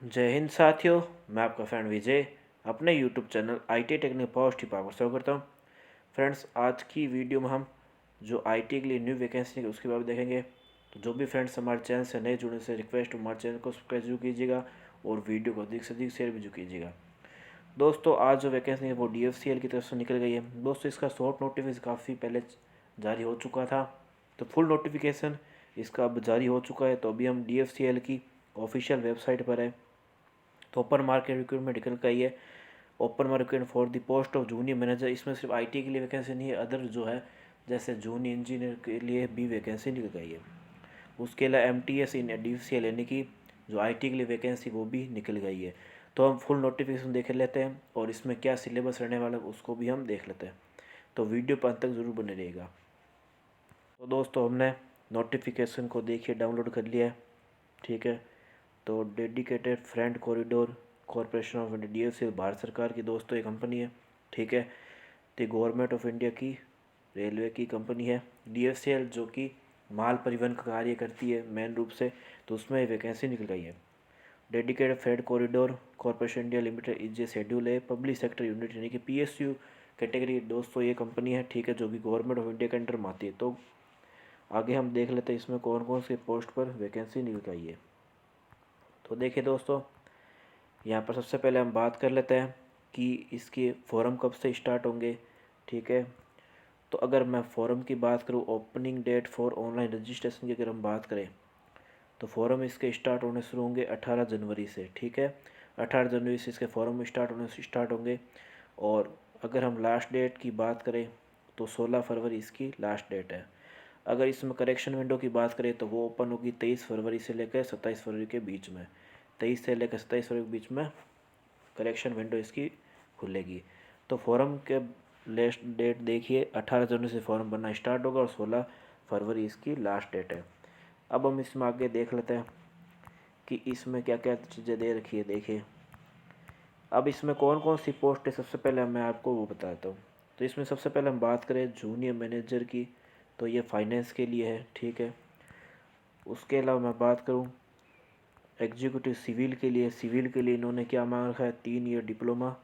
जय हिंद साथियों। मैं आपका फ्रेंड विजय अपने YouTube channel IT technique positive power स्वागत करता हूँ। फ्रेंड्स, आज की वीडियो में हम जो IT के लिए न्यू वैकेंसी है उसके बारे में देखेंगे। तो जो भी फ्रेंड्स हमारे चैनल से नए जुड़ने से रिक्वेस्ट, हमारे चैनल को सब्सक्राइब जरूर कीजिएगा और वीडियो को अधिक से अधिक शेयर भी जरूर कीजिएगा। दोस्तों, आज जो वैकेंसी है वो DFCL की तरफ से निकल गई है। दोस्तों, इसका शॉर्ट नोटिफिकेशन काफ़ी पहले जारी हो चुका था, तो फुल नोटिफिकेशन इसका अब जारी हो चुका है। तो अभी हम DFCL की ऑफिशियल वेबसाइट पर है। तो ओपन मार्केट रिक्रूटमेंट निकल का ही है। Open market for the post of junior manager, इसमें सिर्फ IT के लिए वैकेंसी नहीं है, अदर जो है जैसे जूनियर इंजीनियर के लिए भी वैकेंसी निकल गई है। उसके अलावा MTS इन DFCL यानी कि जो IT के लिए वैकेंसी वो भी निकल गई है। तो हम फुल नोटिफिकेशन देख लेते हैं और इसमें क्या सिलेबस रहने वाला है उसको भी हम देख लेते हैं। तो वीडियो पर अंत तक ज़रूर बने रहेगा। तो दोस्तों, हमने नोटिफिकेशन को देखिए डाउनलोड कर लिया है, ठीक है। तो dedicated friend corridor corporation of India, DFCL Bharat सरकार की दोस्तों ये कंपनी है, ठीक है। तो गवर्नमेंट ऑफ इंडिया की रेलवे की कंपनी है DFCL, जो कि माल परिवहन का कार्य करती है मेन रूप से। तो उसमें वैकेंसी निकल गई है। Dedicated friend corridor corporation India limited is a schedule है पब्लिक सेक्टर यूनिट यानी कि PSU कैटेगरी दोस्तों ये कंपनी है, ठीक है, जो कि गवर्नमेंट ऑफ इंडिया के अंडर में आती है। तो आगे हम देख लेते हैं इसमें कौन कौन से पोस्ट पर वैकेंसी निकल गई है। तो देखिए दोस्तों, यहाँ पर सबसे पहले हम बात कर लेते हैं कि इसके फॉर्म कब से स्टार्ट होंगे, ठीक है। तो अगर मैं फॉर्म की बात करूँ, opening date for online registration की अगर हम बात करें तो फॉर्म इसके स्टार्ट होने शुरू होंगे 18 जनवरी से, ठीक है। 18 जनवरी से इसके फॉर्म स्टार्ट होंगे। और अगर हम लास्ट डेट की बात करें तो 16 फरवरी इसकी लास्ट डेट है। अगर इसमें करेक्शन विंडो की बात करें तो वो ओपन होगी 23 फरवरी से लेकर 27 फरवरी के बीच में। 23 से लेकर 27 फरवरी के बीच में करेक्शन विंडो इसकी खुलेगी। तो फॉर्म के लास्ट डेट देखिए, 18 जनवरी से फॉर्म बनना स्टार्ट होगा और 16 फरवरी इसकी लास्ट डेट है। अब हम इसमें आगे देख लेते हैं कि इसमें क्या क्या चीज़ें दे रखी है। देखिए, अब इसमें कौन कौन सी पोस्ट है, सबसे पहले मैं आपको वो बताता हूँ। तो इसमें सबसे पहले हम बात करें जूनियर मैनेजर की, तो ये फाइनेंस के लिए है, ठीक है। उसके अलावा मैं बात करूँ एग्जीक्यूटिव सिविल के लिए इन्होंने क्या मांग रखा है, 3 ईयर डिप्लोमा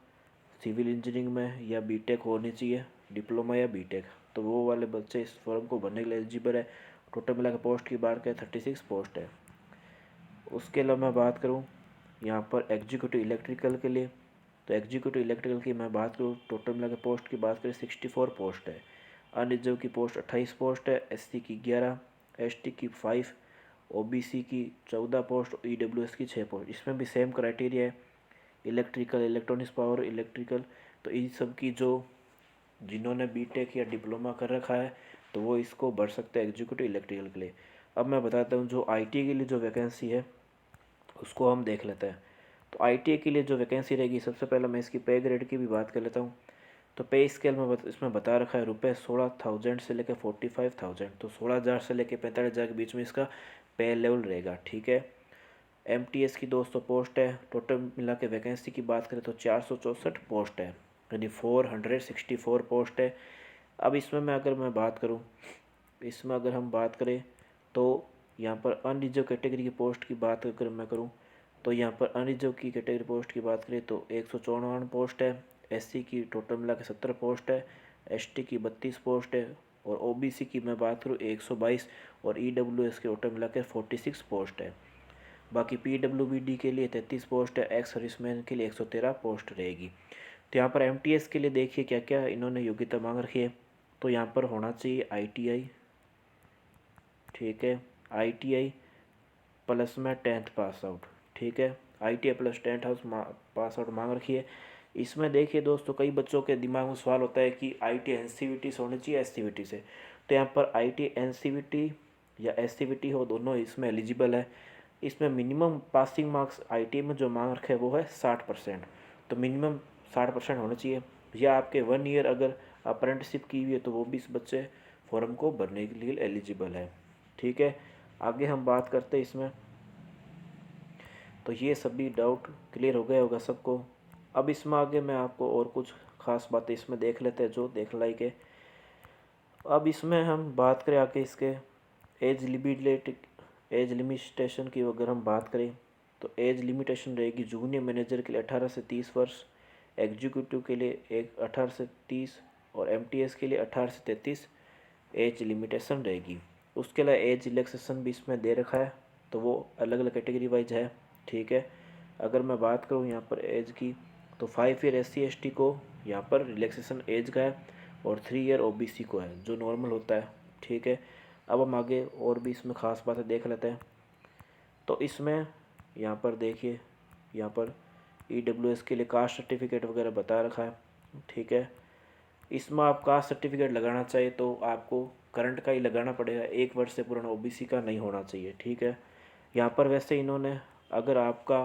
सिविल इंजीनियरिंग में या बीटेक होनी चाहिए, डिप्लोमा या बीटेक। तो वो वाले बच्चे इस फॉर्म को भरने के लिए एलिजिबल है। टोटल मिला के पोस्ट की बात करें 36 पोस्ट है। उसके अलावा मैं बात करूँ यहाँ पर एग्जीक्यूटिव इलेक्ट्रिकल के लिए, तो एग्जीक्यूटिव इलेक्ट्रिकल की मैं बात करूँ टोटल मिला के पोस्ट की बात करें 64 पोस्ट है। अनरिजर्व की पोस्ट 28 पोस्ट है, SC की 11, ST की 5, OBC की 14 पोस्ट, EWS की 6 पोस्ट। इसमें भी सेम क्राइटेरिया है, इलेक्ट्रिकल, इलेक्ट्रॉनिक्स पावर, इलेक्ट्रिकल। तो इन सब की जो जिन्होंने बीटेक या डिप्लोमा कर रखा है तो वो इसको भर सकते हैं एग्जीक्यूटिव इलेक्ट्रिकल के लिए। अब मैं बताता हूँ जो IT के लिए जो वैकेंसी है उसको हम देख लेते हैं। तो ITA के लिए जो वैकेंसी रहेगी, सबसे पहले मैं इसकी पे ग्रेड की भी बात कर लेता हूँ। तो पे स्केल में इसमें बता रखा है रुपये 16,000 से लेकर 45,000। तो 16,000 से लेकर 45,000 के बीच में इसका पे लेवल रहेगा, ठीक है। MTS की 200 पोस्ट है। टोटल मिला के वैकेंसी की बात करें तो 464 पोस्ट है, यानी 464 पोस्ट है। अब इसमें मैं बात करूँ, इसमें अगर हम बात करें तो यहाँ पर अनरिजर्व कैटेगरी की पोस्ट की बात अगर मैं करूँ तो यहाँ पर अनरिजर्व की कैटेगरी पोस्ट की बात करें तो 154 पोस्ट है। SC की टोटल मिला के 70 पोस्ट है, ST की 32 पोस्ट है और OBC की मैं बात करूँ 122 और EWS के टोटल मिला के 46 पोस्ट है। बाकी PWBD के लिए 33 पोस्ट है, एक्स सर्विसमैन के लिए 113 पोस्ट रहेगी। तो यहाँ पर MTS के लिए देखिए क्या क्या इन्होंने योग्यता मांग रखी है। तो यहाँ पर होना चाहिए ITI, ठीक है, ITI प्लस में 10th पास आउट, ठीक है। ITI plus 10th pass out मांग रखी है। इसमें देखिए दोस्तों, कई बच्चों के दिमाग में सवाल होता है कि ITI NCVT से होनी चाहिए SCVT से। तो यहाँ पर ITI NCVT या SCVT हो, दोनों इसमें एलिजिबल है। इसमें मिनिमम पासिंग मार्क्स ITI में जो मांग रखे हैं वो है 60%। तो मिनिमम 60% होना चाहिए। या आपके 1 ईयर अगर अप्रेंटिसशिप की हुई है तो वो भी इस बच्चे फॉर्म को भरने के लिए एलिजिबल है, ठीक है। आगे हम बात करते हैं इसमें। तो ये सभी डाउट क्लियर हो गया होगा सबको। अब इसमें आगे मैं आपको और कुछ खास बातें इसमें देख लेते हैं जो देख लाइक है। अब इसमें हम बात करें आगे इसके एज लिमिटेशन की अगर हम बात करें तो एज लिमिटेशन रहेगी जूनियर मैनेजर के लिए 18 से 30 वर्ष, एग्जीक्यूटिव के लिए 18 से 30 और एमटीएस के लिए 18 से 33 एज लिमिटेशन रहेगी। उसके अलावा एज रिलैक्सेशन भी इसमें दे रखा है, तो वो अलग अलग कैटेगरी वाइज है, ठीक है। अगर मैं बात करूँ यहाँ पर एज की, तो 5 ईयर SC/ST को यहाँ पर रिलैक्सेशन एज का है और 3 ईयर OBC को है, जो नॉर्मल होता है, ठीक है। अब हम आगे और भी इसमें ख़ास बातें देख लेते हैं। तो इसमें यहाँ पर देखिए, यहाँ पर EWS के लिए कास्ट सर्टिफिकेट वगैरह बता रखा है, ठीक है। इसमें आप कास्ट सर्टिफिकेट लगाना चाहिए तो आपको करंट का ही लगाना पड़ेगा, 1 वर्ष से पुराना OBC का नहीं होना चाहिए, ठीक है। यहाँ पर वैसे इन्होंने अगर आपका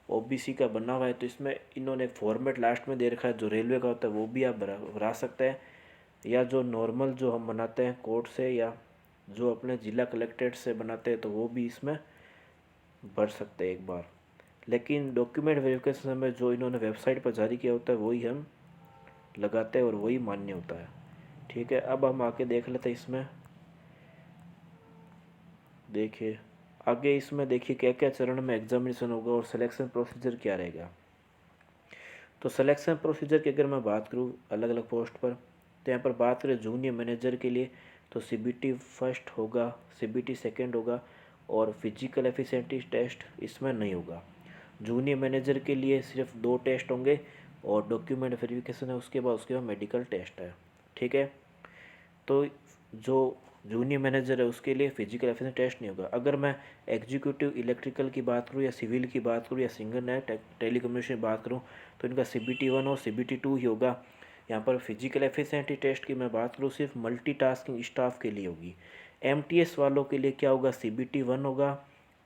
OBC का बना हुआ है तो इसमें इन्होंने फॉर्मेट लास्ट में दे रखा है, जो रेलवे का होता है वो भी आप भरा सकते हैं, या जो नॉर्मल जो हम बनाते हैं कोर्ट से या जो अपने ज़िला कलेक्ट्रेट से बनाते हैं तो वो भी इसमें भर सकते हैं एक बार। लेकिन डॉक्यूमेंट वेरिफिकेशन में जो इन्होंने वेबसाइट पर जारी किया होता है वही हम लगाते हैं और वही मान्य होता है, ठीक है। अब हम आगे देख लेते हैं इसमें। देखिए आगे इसमें देखिए क्या क्या चरण में एग्जामिनेशन होगा और सिलेक्शन प्रोसीजर क्या रहेगा। तो सिलेक्शन प्रोसीजर की अगर मैं बात करूँ अलग अलग पोस्ट पर, तो यहाँ पर बात करें जूनियर मैनेजर के लिए तो CBT फर्स्ट होगा, CBT सेकंड होगा और फिजिकल एफिशिएंसी टेस्ट इसमें नहीं होगा। जूनियर मैनेजर के लिए सिर्फ 2 टेस्ट होंगे और डॉक्यूमेंट वेरिफिकेशन है, उसके बाद मेडिकल टेस्ट है, ठीक है। तो जो जूनियर मैनेजर है उसके लिए फिजिकल एफिशिएंसी टेस्ट नहीं होगा। अगर मैं एग्जीक्यूटिव इलेक्ट्रिकल की बात करूँ या सिविल की बात करूँ या सिंगल नेट टेलीकम्युनिकेशन की बात करूँ तो इनका CBT 1 और CBT 2 ही होगा। यहाँ पर फिजिकल एफिशिएंसी टेस्ट की मैं बात करूँ सिर्फ मल्टीटास्किंग स्टाफ के लिए होगी। MTS वालों के लिए क्या होगा, CBT 1 होगा,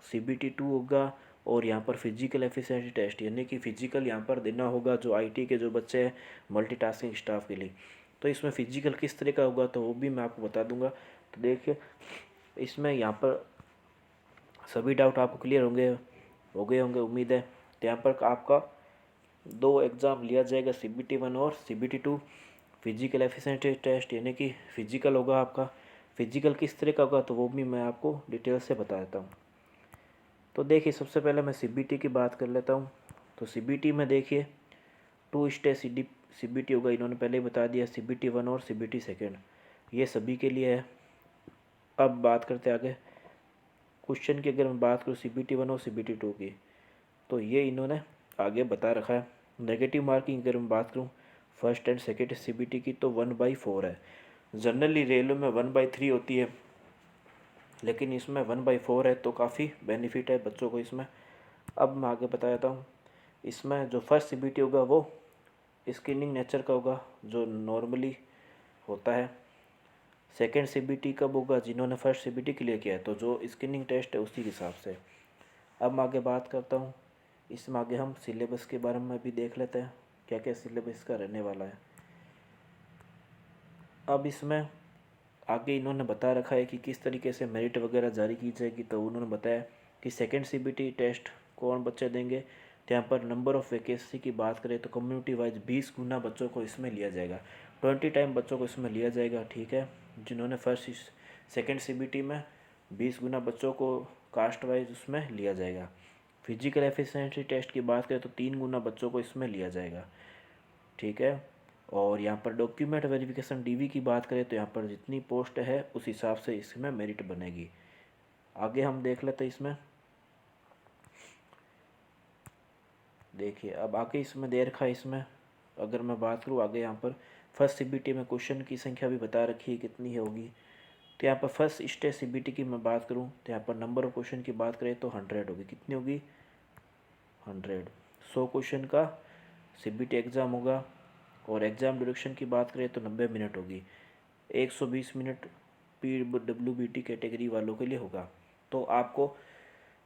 CBT 2 होगा और यहाँ पर फिजिकल एफिशिएंसी टेस्ट, यानी कि फिजिकल यहाँ पर देना होगा जो IT के जो बच्चे हैं मल्टीटास्किंग स्टाफ के लिए। तो इसमें फ़िजिकल किस तरह का होगा तो वो भी मैं आपको बता दूंगा। तो देखिए इसमें यहाँ पर सभी डाउट आपको क्लियर हो गए होंगे उम्मीद है। तो यहाँ पर आपका 2 एग्ज़ाम लिया जाएगा, CBT 1 और CBT 2। फिजिकल एफिशिएंसी टेस्ट यानी कि फ़िजिकल होगा आपका। फ़िजिकल किस तरह का होगा तो वो भी मैं आपको डिटेल से बता देता हूँ। तो देखिए सबसे पहले मैं CBT की बात कर लेता हूँ। तो CBT में देखिए 2 स्टेज CBT होगा, इन्होंने पहले ही बता दिया, CBT 1 और CBT सेकेंड, ये सभी के लिए है। अब बात करते हैं आगे क्वेश्चन की। अगर मैं बात करूँ CBT 1 और CBT 2 की, तो ये इन्होंने आगे बता रखा है। नेगेटिव मार्किंग अगर मैं बात करूँ फर्स्ट एंड सेकेंड CBT की तो 1/4 है। जनरली रेलवे में 1/3 होती है, लेकिन इसमें 1/4 है, तो काफ़ी बेनिफिट है बच्चों को इसमें। अब मैं आगे बता देता हूँ। इसमें जो फर्स्ट CBT होगा वो स्क्रीनिंग नेचर का होगा, जो नॉर्मली होता है। सेकेंड CBT कब होगा, जिन्होंने फर्स्ट CBT क्लियर किया है, तो जो स्क्रीनिंग टेस्ट है उसी के हिसाब से। अब मैं आगे बात करता हूँ। इसमें आगे हम सिलेबस के बारे में भी देख लेते हैं, क्या क्या सिलेबस का रहने वाला है। अब इसमें आगे इन्होंने बता रखा है कि किस तरीके से मेरिट वगैरह जारी की जाएगी। तो उन्होंने बताया कि सेकेंड CBT टेस्ट कौन बच्चे देंगे, तो यहाँ पर नंबर ऑफ़ वैकेंसी की बात करें तो कम्युनिटी वाइज 20 गुना बच्चों को इसमें लिया जाएगा, 20 टाइम बच्चों को इसमें लिया जाएगा, ठीक है। जिन्होंने फर्स्ट सेकेंड CBT में 20 गुना बच्चों को कास्ट वाइज उसमें लिया जाएगा। फिजिकल एफिशिएंसी टेस्ट की बात करें तो 3 गुना बच्चों को इसमें लिया जाएगा, ठीक है। और यहाँ पर डॉक्यूमेंट वेरिफिकेशन DV की बात करें तो यहाँ पर जितनी पोस्ट है उस हिसाब से इसमें मेरिट बनेगी। आगे हम देख लेते हैं इसमें। देखिए अब आगे इसमें दे रखा है। इसमें अगर मैं बात करूँ आगे यहाँ पर फर्स्ट CBT में क्वेश्चन की संख्या भी बता रखी है कितनी होगी। तो यहाँ पर फर्स्ट स्टेज CBT की मैं बात करूँ तो यहाँ पर नंबर ऑफ क्वेश्चन की बात करें तो 100 होगी। कितनी होगी, 100। 100 क्वेश्चन का CBT एग्ज़ाम होगा। और एग्ज़ाम ड्यूरेशन की बात करें तो 90 मिनट होगी। 120 मिनट PWBT कैटेगरी वालों के लिए होगा। तो आपको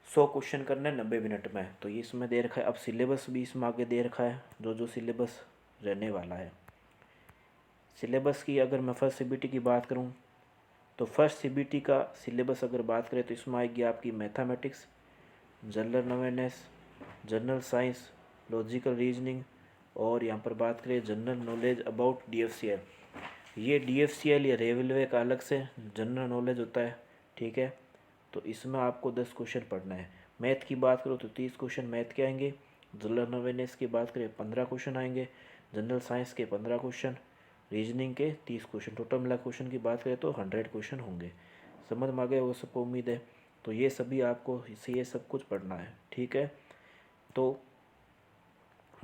100 क्वेश्चन करना है 90 मिनट में, तो ये इसमें दे रखा है। अब सिलेबस भी इसमें आगे दे रखा है, जो सिलेबस रहने वाला है। सिलेबस की अगर मैं फर्स्ट CBT की बात करूं तो फर्स्ट CBT का सिलेबस अगर बात करें तो इसमें आएगी आपकी mathematics, general awareness, general science, logical reasoning और यहाँ पर बात करें जनरल नॉलेज अबाउट DFCL। ये DFCL या रेलवे का अलग से जनरल नॉलेज होता है, ठीक है। तो इसमें आपको 10 क्वेश्चन पढ़ना है। मैथ की बात करो तो 30 क्वेश्चन मैथ के आएंगे। जनरल अवेयरनेस की बात करें 15 क्वेश्चन आएंगे। जनरल साइंस के 15 क्वेश्चन। रीजनिंग के 30 क्वेश्चन। टोटल मिला क्वेश्चन की बात करें तो 100 क्वेश्चन होंगे। समझ में आ गया होगा सबको, उम्मीद है। तो ये सभी आपको इससे ये सब कुछ पढ़ना है, ठीक है। तो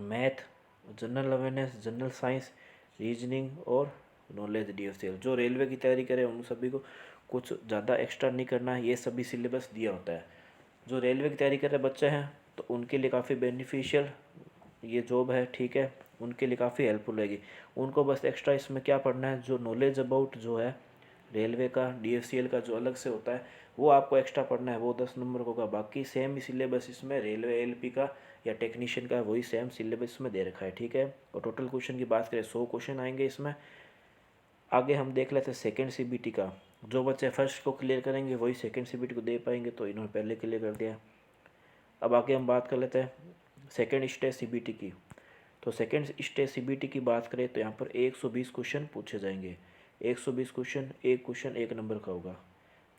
math, general awareness, general science, reasoning और नॉलेज DFCL, जो रेलवे की तैयारी करें उन सभी को कुछ ज़्यादा एक्स्ट्रा नहीं करना है, ये सभी सिलेबस दिया होता है। जो रेलवे की तैयारी कर रहे बच्चे हैं तो उनके लिए काफ़ी बेनिफिशियल ये जॉब है, ठीक है। उनके लिए काफ़ी हेल्पफुल रहेगी। उनको बस एक्स्ट्रा इसमें क्या पढ़ना है, जो नॉलेज अबाउट जो है रेलवे का DFCL का जो अलग से होता है वो आपको एक्स्ट्रा पढ़ना है, वो 10 नंबर का होगा। बाकी सेम ही सिलेबस इसमें रेलवे LP का या टेक्नीशियन का वही सेम सिलेबस में दे रखा है, ठीक है। और टोटल क्वेश्चन की बात करें 100 क्वेश्चन आएंगे इसमें। आगे हम देख लेते हैं सेकेंड CBT का। जो बच्चे फर्स्ट को क्लियर करेंगे वही सेकेंड CBT को दे पाएंगे, तो इन्होंने पहले क्लियर कर दिया। अब आगे हम बात कर लेते हैं सेकेंड स्टेज CBT की। तो सेकेंड स्टेज CBT की बात करें तो यहाँ पर 120 क्वेश्चन पूछे जाएंगे। 120 क्वेश्चन, एक क्वेश्चन 1 नंबर का होगा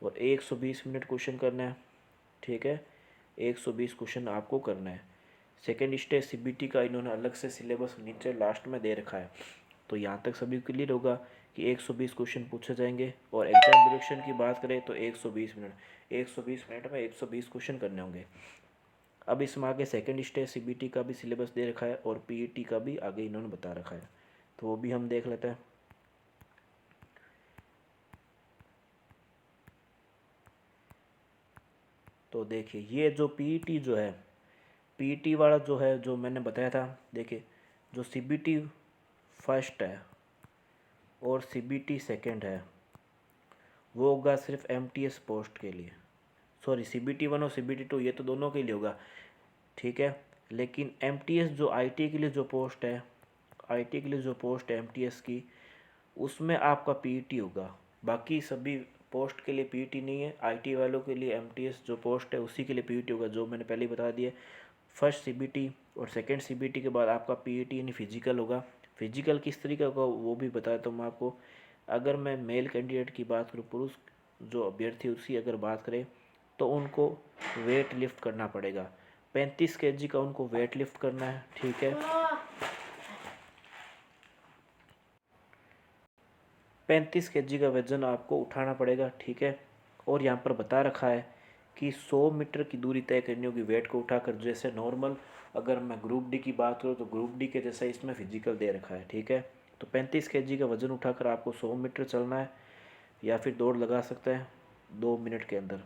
और 120 मिनट क्वेश्चन करना है, ठीक है। 120 क्वेश्चन आपको करना है। सेकेंड स्टेज CBT का इन्होंने अलग से सिलेबस नीचे लास्ट में दे रखा है। तो यहाँ तक सभी क्लियर होगा कि 120 क्वेश्चन पूछे जाएंगे। और एग्जाम ड्यूरेशन की बात करें तो 120 मिनट, 120 मिनट में 120 क्वेश्चन करने होंगे। अब इसमें आगे सेकेंड स्टेज CBT का भी सिलेबस दे रखा है और PET का भी आगे इन्होंने बता रखा है, तो वो भी हम देख लेते हैं। तो देखिए ये जो PET जो है, PET वाला जो है, जो मैंने बताया था, देखिए जो CBT फर्स्ट है और CBT सेकेंड है वो होगा सिर्फ MTS पोस्ट के लिए। सॉरी, CBT 1 और CBT 2 ये तो दोनों के लिए होगा, ठीक है। लेकिन MTS जो IT के लिए जो पोस्ट है, IT के लिए जो पोस्ट है MTS की, उसमें आपका PET होगा। बाकी सभी पोस्ट के लिए PET नहीं है। IT वालों के लिए MTS जो पोस्ट है उसी के लिए PET होगा, जो मैंने पहले ही बता दिया। फर्स्ट CBT और सेकेंड CBT के बाद आपका PET यानी फिजिकल होगा। फिजिकल किस तरीके का वो भी बताता हूँ मैं आपको। अगर मैं मेल कैंडिडेट की बात करूँ, पुरुष जो अभ्यर्थी उसकी अगर बात करें तो उनको वेट लिफ्ट करना पड़ेगा। 35 kg का उनको वेट लिफ्ट करना है, ठीक है। 35 kg का वजन आपको उठाना पड़ेगा, ठीक है। और यहाँ पर बता रखा है कि 100 मीटर की दूरी तय करनी होगी वेट को उठाकर। जैसे नॉर्मल अगर मैं ग्रुप डी की बात करूँ तो ग्रुप डी के जैसा इसमें फिजिकल दे रखा है, ठीक है। तो 35 kg का वजन उठाकर आपको 100 मीटर चलना है या फिर दौड़ लगा सकते हैं 2 मिनट के अंदर,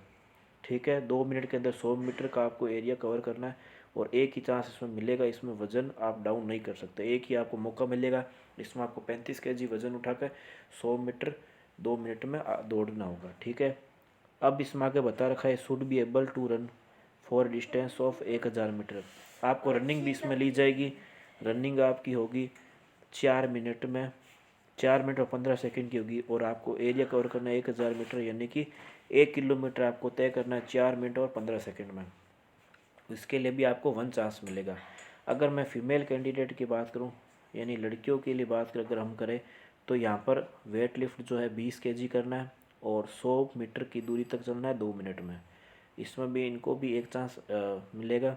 ठीक है। 2 मिनट के अंदर 100 मीटर का आपको एरिया कवर करना है। और एक ही चांस इसमें मिलेगा, इसमें वज़न आप डाउन नहीं कर सकते, एक ही आपको मौका मिलेगा। इसमें आपको 35 kg वज़न उठाकर 100 मीटर 2 मिनट में दौड़ना होगा, ठीक है। अब इसमें आगे बता रखा है should be able to run for distance of 1000 metre. आपको रनिंग भी इसमें ली जाएगी। रनिंग आपकी होगी 4 मिनट में, 4 मिनट और 15 सेकंड की होगी। और आपको एरिया कवर करना है 1000 मीटर, यानी कि 1 किलोमीटर आपको तय करना है 4 मिनट और 15 सेकंड में। इसके लिए भी आपको 1 चांस मिलेगा। अगर मैं फ़ीमेल कैंडिडेट की बात करूं, यानी लड़कियों के लिए बात कर अगर हम करें, तो यहाँ पर वेट लिफ्ट जो है 20 kg करना है और 100 मीटर की दूरी तक चलना है 2 मिनट में। इसमें भी इनको भी 1 चांस मिलेगा।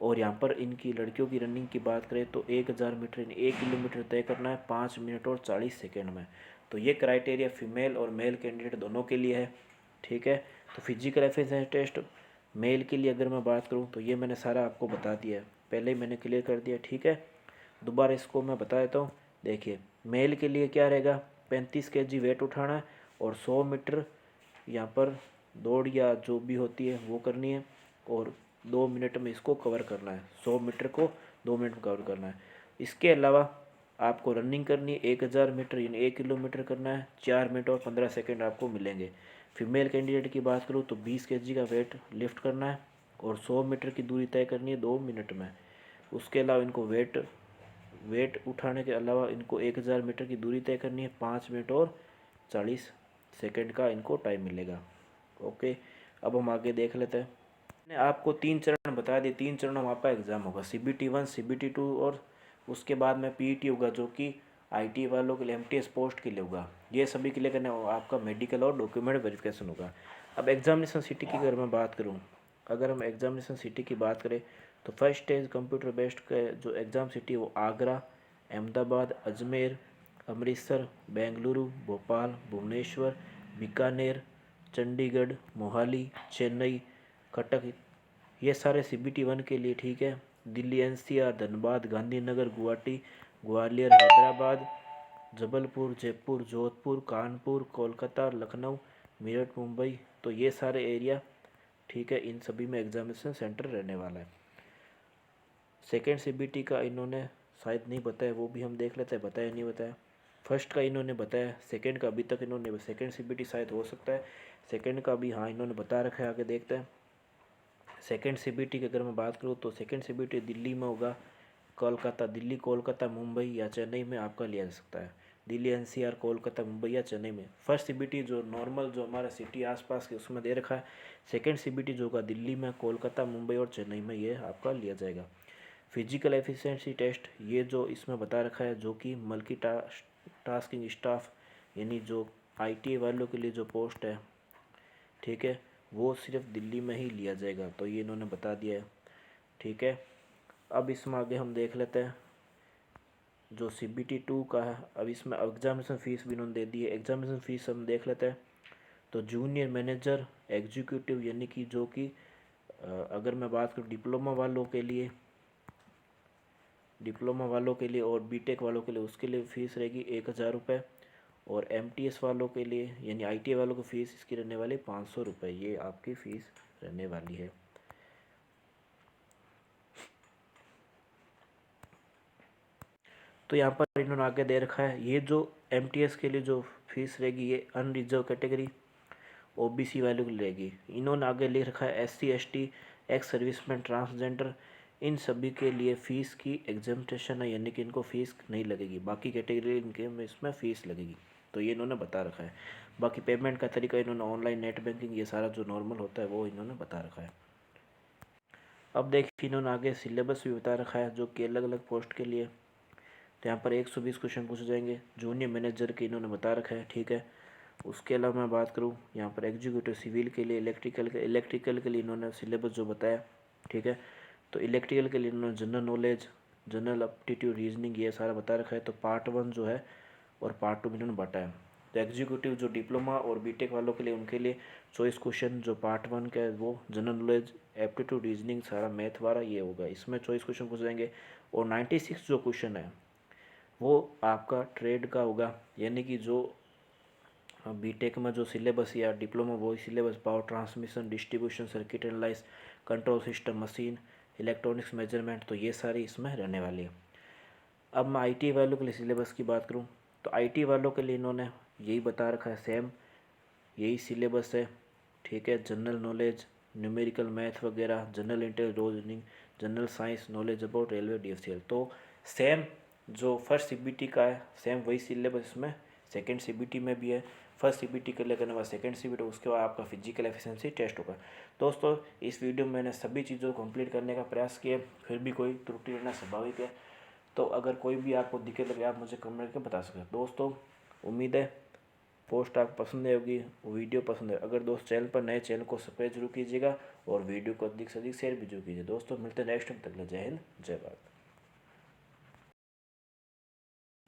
और यहाँ पर इनकी लड़कियों की रनिंग की बात करें तो 1000 मीटर यानी 1 किलोमीटर तय करना है 5 मिनट और 40 सेकेंड में। तो ये क्राइटेरिया फीमेल और मेल कैंडिडेट दोनों के लिए है, ठीक है। तो फिजिकल एफिशिएंसी टेस्ट मेल के लिए अगर मैं बात करूं तो ये मैंने सारा आपको बता दिया है, पहले ही मैंने क्लियर कर दिया, ठीक है। दोबारा इसको मैं बता देता हूँ। देखिए मेल के लिए क्या रहेगा, 35 kg वेट उठाना है और 100 मीटर यहाँ पर दौड़ या जो भी होती है वो करनी है और 2 मिनट में इसको कवर करना है। 100 मीटर को 2 मिनट में कवर करना है। इसके अलावा आपको रनिंग करनी है 1000 मीटर यानी 1 किलोमीटर करना है, 4 मिनट और 15 सेकेंड आपको मिलेंगे। फीमेल कैंडिडेट की बात करूँ तो 20 kg का वेट लिफ्ट करना है और 100 मीटर की दूरी तय करनी है 2 मिनट में। उसके अलावा इनको वेट उठाने के अलावा इनको 1000 मीटर की दूरी तय करनी है, 5 मिनट और 40 सेकेंड का इनको टाइम मिलेगा, ओके। अब हम आगे देख लेते हैं। मैंने आपको 3 चरण बता दिए, 3 चरणों में आपका एग्ज़ाम होगा, CBT 1, CBT 2 और उसके बाद में PET होगा, जो कि IT वालों के लिए MTS पोस्ट के लिए होगा। ये सभी के लिए करना आपका मेडिकल और डॉक्यूमेंट वेरिफिकेशन होगा। अब एग्जामिनेशन सिटी की अगर मैं बात करूँ अगर हम एग्जामिनेशन सिटी की बात करें तो फर्स्ट स्टेज कंप्यूटर बेस्ड के जो एग्ज़ाम सिटी वो आगरा, अहमदाबाद, अजमेर, अमृतसर, बेंगलुरु, भोपाल, भुवनेश्वर, बीकानेर, चंडीगढ़, मोहाली, चेन्नई, कटक, ये सारे CBT 1 के लिए, ठीक है। दिल्ली NCR, धनबाद, गांधीनगर, गुवाहाटी, ग्वालियर, हैदराबाद, जबलपुर, जयपुर, जोधपुर, कानपुर, कोलकाता, लखनऊ, मेरठ, मुंबई, तो ये सारे एरिया, ठीक है, इन सभी में एग्जामिनेशन सेंटर रहने वाला है। सेकेंड CBT का इन्होंने शायद नहीं बताया, वो भी हम देख लेते हैं, बताया नहीं बताया। फर्स्ट का इन्होंने बताया, सेकेंड का अभी तक इन्होंने, सेकेंड CBT शायद हो सकता है, सेकेंड का भी हाँ इन्होंने बता रखा है, आगे देखते हैं। सेकेंड CBT की अगर मैं बात करूँ तो सेकेंड CBT दिल्ली में होगा, कोलकाता, दिल्ली, कोलकाता, मुंबई या चेन्नई में आपका लिया जा सकता है। दिल्ली NCR, कोलकाता, मुंबई या चेन्नई में। फर्स्ट CBT जो नॉर्मल जो हमारा सिटी आसपास के उसमें दे रखा है। सेकेंड CBT जो होगा दिल्ली में, कोलकाता, मुंबई और चेन्नई में, ये आपका लिया जाएगा। फिजिकल एफिशिएंसी टेस्ट ये जो इसमें बता रखा है, जो कि मल्टी टास्किंग स्टाफ यानी जो ITA वालों के लिए जो पोस्ट है, ठीक है, वो सिर्फ दिल्ली में ही लिया जाएगा, तो ये इन्होंने बता दिया है, ठीक है। अब इसमें आगे हम देख लेते हैं जो CBT 2 का है। अब इसमें एग्जामिनेशन फ़ीस भी इन्होंने दे दी है। एग्जामिनेशन फ़ीस हम देख लेते हैं। तो जूनियर मैनेजर एग्जीक्यूटिव यानी कि जो कि अगर मैं बात करूँ डिप्लोमा वालों के लिए और BTech वालों के लिए, उसके लिए फ़ीस रहेगी 1000 रुपये। और MTS वालों के लिए यानी ITA वालों की फ़ीस इसकी रहने वाली 500 रुपये, ये आपकी फ़ीस रहने वाली है। तो यहाँ पर इन्होंने आगे दे रखा है, ये जो MTS के लिए जो फीस रहेगी ये अनरिजर्व कैटेगरी OBC वालों के लिए रहेगी। इन्होंने आगे लिख रखा है SC ST, ex serviceman, transgender, इन सभी के लिए फ़ीस की एग्जामिनेशन है, यानी कि इनको फ़ीस नहीं लगेगी। बाकी कैटेगरी इनके में इसमें फ़ीस लगेगी, तो ये इन्होंने बता रखा है। बाकी पेमेंट का तरीका इन्होंने ऑनलाइन, नेट बैंकिंग, ये सारा जो नॉर्मल होता है वो इन्होंने बता रखा है। अब देखिए इन्होंने आगे सिलेबस भी बता रखा है जो कि अलग अलग पोस्ट के लिए। तो यहाँ पर 120 क्वेश्चन पूछे जाएंगे। जूनियर मैनेजर के इन्होंने बता रखा है, ठीक है। उसके अलावा मैं बात करूँ यहाँ पर एग्जीक्यूटिव सिविल के लिए, इलेक्ट्रिकल के लिए इन्होंने सिलेबस जो बताया, ठीक है। तो इलेक्ट्रिकल के लिए इन्होंने general knowledge, general aptitude, reasoning, ये सारा बता रखा है। तो पार्ट 1 जो है और पार्ट 2 में इन्होंने बांटा है। तो एग्जीक्यूटिव जो डिप्लोमा और BTech वालों के लिए, उनके लिए चॉइस क्वेश्चन जो पार्ट 1 का है वो जनरल नॉलेज, एप्टीट्यूड, रीजनिंग, सारा मैथ वाला ये होगा, इसमें चॉइस क्वेश्चन पूछ जाएंगे। और 96 जो क्वेश्चन है वो आपका ट्रेड का होगा, यानी कि जो BTech में जो सिलेबस या डिप्लोमा वो syllabus, power transmission, distribution, circuit analyse, control system, machine, electronics, measurement, तो ये सारी इसमें रहने वाली है। अब मैं IT वालों के लिए सिलेबस की बात करूँ तो IT वालों के लिए इन्होंने यही बता रखा है, सेम यही सिलेबस है, ठीक है। जनरल नॉलेज, न्यूमेरिकल मैथ वगैरह, general intelligence, reasoning, general science, knowledge about railway, DFCL, तो सेम जो फर्स्ट CBT का है सेम वही सिलेबस इसमें सेकेंड CBT में भी है। फर्स्ट CBT के लिए करने बाद सेकेंड CBT, उसके बाद आपका फिजिकल एफिशिएंसी टेस्ट होगा। दोस्तों इस वीडियो में मैंने सभी चीज़ों को कंप्लीट करने का प्रयास किया, फिर भी कोई त्रुटि रहना स्वाभाविक है। तो अगर कोई भी आपको दिक्कत लगे आप मुझे कमेंट करके बता सकते हैं। दोस्तों उम्मीद है पोस्ट आपको पसंद आई होगी, वीडियो पसंद है। अगर दोस्त चैनल पर नए, चैनल को सब्सक्राइब जरूर कीजिएगा और वीडियो को अधिक से अधिक शेयर भी जरूर कीजिए। दोस्तों मिलते हैं नेक्स्ट टाइम, तक जय हिंद, जय भारत।